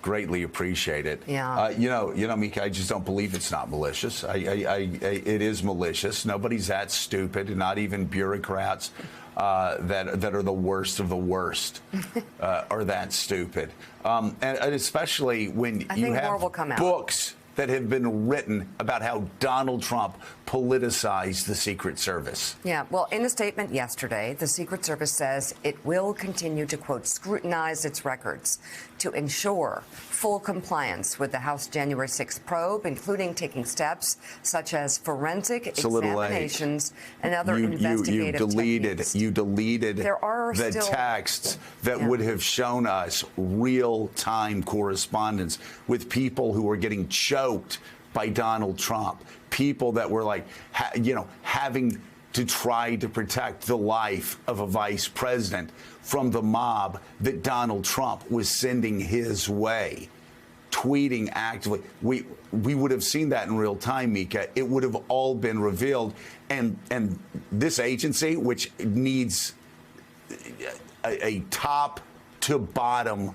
Greatly appreciate it. Yeah. Mika, I just don't believe it's not malicious. It is malicious. Nobody's that stupid, not even bureaucrats that are the worst of the worst are that stupid. And especially when you have books that have been written about how Donald Trump politicized the Secret Service. Yeah, well, in a statement yesterday, the Secret Service says it will continue to, quote, scrutinize its records to ensure full compliance with the House January 6th probe, including taking steps such as forensic examinations and other investigative techniques. You deleted the texts that would have shown us real-time correspondence with people who were getting choked by Donald Trump, people that were like, having to try to protect the life of a vice president from the mob that Donald Trump was sending his way, tweeting actively. We would have seen that in real time, Mika. It would have all been revealed. And this agency, which needs a top to bottom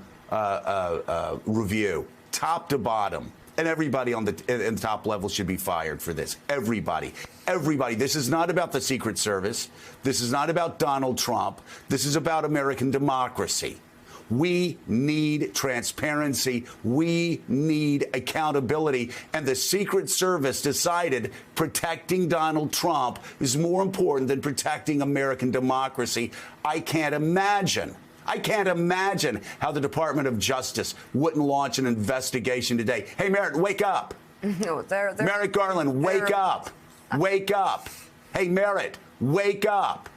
review, top to bottom. And everybody in the top level should be fired for this. Everybody. This is not about the Secret Service. This is not about Donald Trump. This is about American democracy. We need transparency. We need accountability. And the Secret Service decided protecting Donald Trump is more important than protecting American democracy. I can't imagine how the Department of Justice wouldn't launch an investigation today. Hey, Merrick, wake up. No, Merrick Garland, wake up. Wake up. Hey, Merritt, wake up.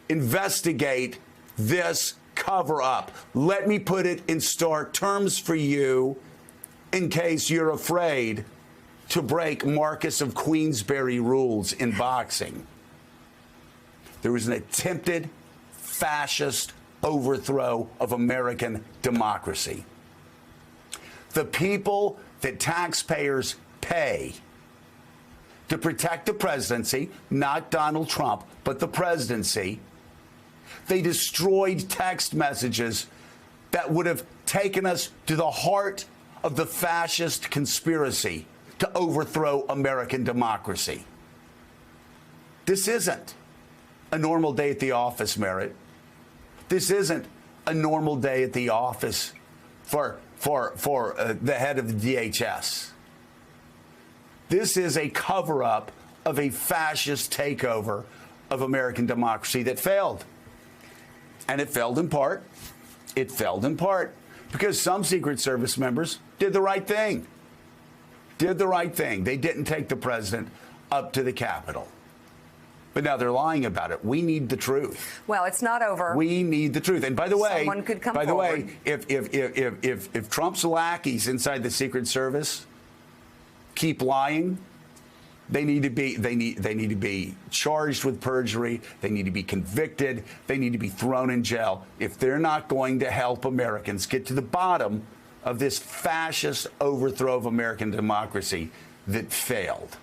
Investigate this cover-up. Let me put it in stark terms for you in case you're afraid to break Marcus of Queensberry rules in boxing. There was an attempted fascist overthrow of American democracy. The people that taxpayers pay to protect the presidency, not Donald Trump, but the presidency, they destroyed text messages that would have taken us to the heart of the fascist conspiracy to overthrow American democracy. This isn't a normal day at the office, Merritt. This isn't a normal day at the office for the head of the DHS. This is a cover-up of a fascist takeover of American democracy that failed. And it failed in part. It failed in part because some Secret Service members did the right thing. Did the right thing. They didn't take the president up to the Capitol. But now they're lying about it. We need the truth. Well, it's not over. We need the truth. And by the way, someone could come forward. If Trump's lackeys inside the Secret Service keep lying, they need to be charged with perjury. They need to be convicted. They need to be thrown in jail if they're not going to help Americans get to the bottom of this fascist overthrow of American democracy that failed.